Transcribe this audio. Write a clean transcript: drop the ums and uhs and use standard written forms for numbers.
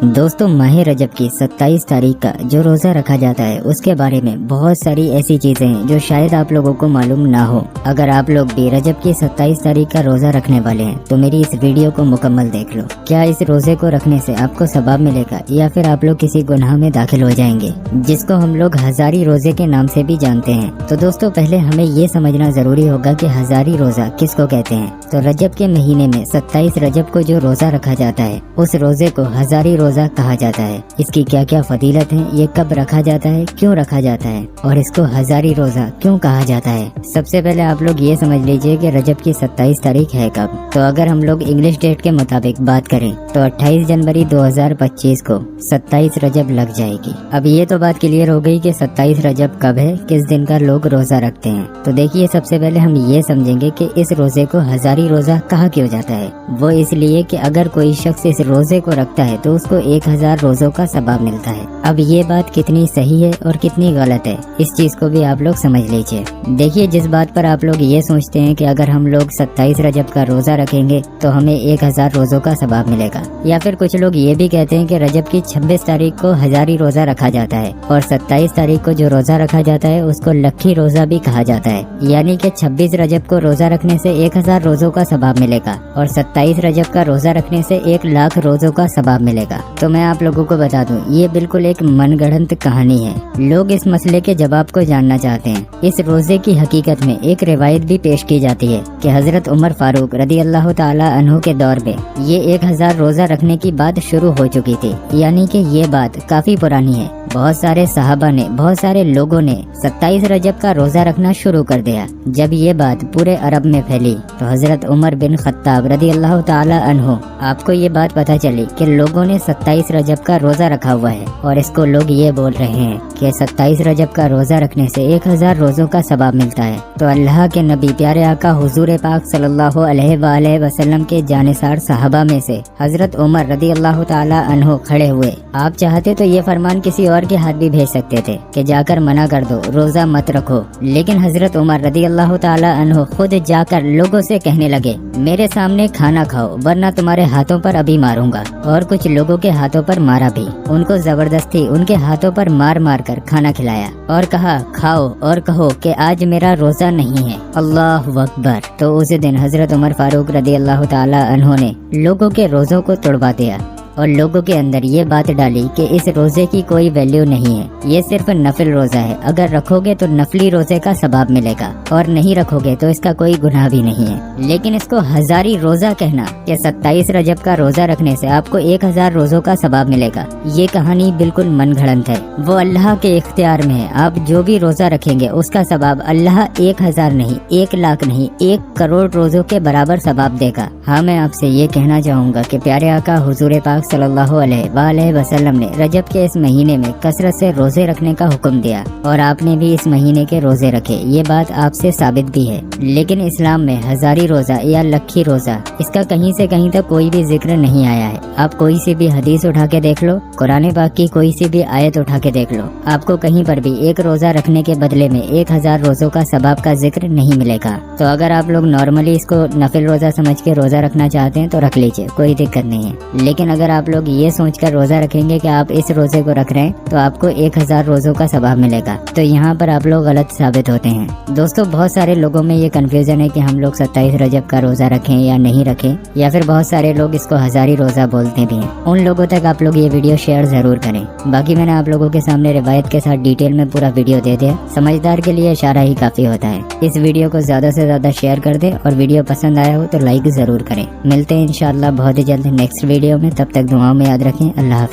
دوستوں ماہ رجب کی 27 تاریخ کا جو روزہ رکھا جاتا ہے اس کے بارے میں بہت ساری ایسی چیزیں ہیں جو شاید آپ لوگوں کو معلوم نہ ہو۔ اگر آپ لوگ بھی رجب کی 27 تاریخ کا روزہ رکھنے والے ہیں تو میری اس ویڈیو کو مکمل دیکھ لو۔ کیا اس روزے کو رکھنے سے آپ کو ثواب ملے گا یا پھر آپ لوگ کسی گناہ میں داخل ہو جائیں گے، جس کو ہم لوگ ہزاری روزے کے نام سے بھی جانتے ہیں۔ تو دوستوں پہلے ہمیں یہ سمجھنا ضروری ہوگا کہ ہزاری روزہ کس کو کہتے ہیں۔ تو رجب کے مہینے میں 27 رجب کو جو روزہ رکھا جاتا ہے اس روزے کو ہزاری روزہ کہا جاتا ہے۔ اس کی کیا کیا فضیلت ہے، یہ کب رکھا جاتا ہے، کیوں رکھا جاتا ہے اور اس کو ہزاری روزہ کیوں کہا جاتا ہے۔ سب سے پہلے آپ لوگ یہ سمجھ لیجئے کہ رجب کی 27 تاریخ ہے کب۔ تو اگر ہم لوگ انگلش ڈیٹ کے مطابق بات کریں تو 28 جنوری 2025 کو 27 رجب لگ جائے گی۔ اب یہ تو بات کلیئر ہو گئی کہ 27 رجب کب ہے، کس دن کا لوگ روزہ رکھتے ہیں۔ تو دیکھیے سب سے پہلے ہم یہ سمجھیں گے کہ اس روزے کو ہزاری روزہ کہا کیوں جاتا ہے۔ وہ اس لیے کہ اگر کوئی شخص اس روزے کو رکھتا ہے تو اس کو 1000 روزوں کا ثواب ملتا ہے۔ اب یہ بات کتنی صحیح ہے اور کتنی غلط ہے اس چیز کو بھی آپ لوگ سمجھ لیجئے۔ دیکھیے جس بات پر آپ لوگ یہ سوچتے ہیں کہ اگر ہم لوگ 27 رجب کا روزہ رکھیں گے تو ہمیں 1000 روزوں کا ثواب ملے گا، یا پھر کچھ لوگ یہ بھی کہتے ہیں کہ رجب کی 26 تاریخ کو ہزاری روزہ رکھا جاتا ہے اور 27 تاریخ کو جو روزہ رکھا جاتا ہے اس کو لکھی روزہ بھی کہا جاتا ہے، یعنی کہ 26 رجب کو روزہ رکھنے سے 1000 روزوں کا ثواب ملے گا اور 27 رجب کا روزہ رکھنے سے 1,00,000 روزوں کا ثواب ملے گا۔ تو میں آپ لوگوں کو بتا دوں یہ بالکل ایک من گڑھنت کہانی ہے۔ لوگ اس مسئلے کے جواب کو جاننا چاہتے ہیں۔ اس روزے کی حقیقت میں ایک روایت بھی پیش کی جاتی ہے کہ حضرت عمر فاروق رضی اللہ تعالی عنہ کے دور میں یہ 1000 روزہ رکھنے کی بات شروع ہو چکی تھی، یعنی کہ یہ بات کافی پرانی ہے۔ بہت سارے صحابہ نے، بہت سارے لوگوں نے 27 رجب کا روزہ رکھنا شروع کر دیا۔ جب یہ بات پورے عرب میں پھیلی تو حضرت عمر بن خطاب رضی اللہ تعالی عنہ آپ کو یہ بات پتہ چلی کہ لوگوں نے 27 رجب کا روزہ رکھا ہوا ہے اور اس کو لوگ یہ بول رہے ہیں کہ 27 رجب کا روزہ رکھنے سے 1000 روزوں کا ثواب ملتا ہے۔ تو اللہ کے نبی پیارے آقا حضور پاک صلی اللہ علیہ وآلہ وسلم کے جانثار صحابہ میں سے حضرت عمر رضی اللہ تعالی عنہ کھڑے ہوئے۔ آپ چاہتے تو یہ فرمان کسی اور کے ہاتھ بھی بھیج سکتے تھے کہ جا کر منع کر دو، روزہ مت رکھو، لیکن حضرت عمر رضی اللہ تعالی عنہ خود جا کر لوگوں سے کہنے لگے میرے سامنے کھانا کھاؤ ورنہ تمہارے ہاتھوں پر ابھی ماروں گا۔ اور کچھ لوگوں کے ہاتھوں پر مارا بھی، ان کو زبردستی ان کے ہاتھوں پر مار مار کر کھانا کھلایا اور کہا کھاؤ اور کہو کہ آج میرا روزہ نہیں ہے۔ اللہ اکبر۔ تو اس دن حضرت عمر فاروق رضی اللہ تعالی عنہ نے لوگوں کے روزوں کو توڑوا دیا اور لوگوں کے اندر یہ بات ڈالی کہ اس روزے کی کوئی ویلیو نہیں ہے، یہ صرف نفل روزہ ہے، اگر رکھو گے تو نفلی روزے کا ثواب ملے گا اور نہیں رکھو گے تو اس کا کوئی گناہ بھی نہیں ہے۔ لیکن اس کو ہزاری روزہ کہنا کہ 27 رجب کا روزہ رکھنے سے آپ کو 1000 روزوں کا ثواب ملے گا، یہ کہانی بالکل من گھڑنت ہے۔ وہ اللہ کے اختیار میں ہے، آپ جو بھی روزہ رکھیں گے اس کا ثواب اللہ 1000 نہیں، 1,00,000 نہیں، 1,00,00,000 روزوں کے برابر ثواب دے گا۔ ہاں میں آپ سے یہ کہنا چاہوں گا کہ پیارے آقا حضور پاک صلی اللہ علیہ وآلہ وسلم نے رجب کے اس مہینے میں کثرت سے روزے رکھنے کا حکم دیا اور آپ نے بھی اس مہینے کے روزے رکھے، یہ بات آپ سے ثابت بھی ہے۔ لیکن اسلام میں ہزاری روزہ یا لکھی روزہ اس کا کہیں سے کہیں تک کوئی بھی ذکر نہیں آیا ہے۔ آپ کوئی سی بھی حدیث اٹھا کے دیکھ لو، قرآن پاک کی کوئی سی بھی آیت اٹھا کے دیکھ لو، آپ کو کہیں پر بھی ایک روزہ رکھنے کے بدلے میں 1000 روزوں کا ثواب کا ذکر نہیں ملے گا۔ تو اگر آپ لوگ نارملی اس کو نفل روزہ سمجھ کے روزہ رکھنا چاہتے ہیں تو رکھ لیجئے، کوئی دقت نہیں ہے۔ لیکن اگر آپ لوگ یہ سوچ کر روزہ رکھیں گے کہ آپ اس روزے کو رکھ رہے ہیں تو آپ کو 1000 روزوں کا ثواب ملے گا، تو یہاں پر آپ لوگ غلط ثابت ہوتے ہیں۔ دوستوں بہت سارے لوگوں میں یہ کنفیوژن ہے کہ ہم لوگ 27 رجب کا روزہ رکھیں یا نہیں رکھیں، یا پھر بہت سارے لوگ اس کو ہزاری روزہ بولتے بھی ہیں۔ ان لوگوں تک آپ لوگ یہ ویڈیو شیئر ضرور کریں۔ باقی میں نے آپ لوگوں کے سامنے روایت کے ساتھ ڈیٹیل میں پورا ویڈیو دے دیا، سمجھدار کے لیے اشارہ ہی کافی ہوتا ہے۔ اس ویڈیو کو زیادہ سے زیادہ شیئر کر دیں اور ویڈیو پسند آیا ہو تو لائک ضرور کریں۔ ملتے ہیں انشاءاللہ بہت ہی جلد نیکسٹ ویڈیو میں، تب تک دعاؤں میں یاد رکھیں۔ اللہ حافظ۔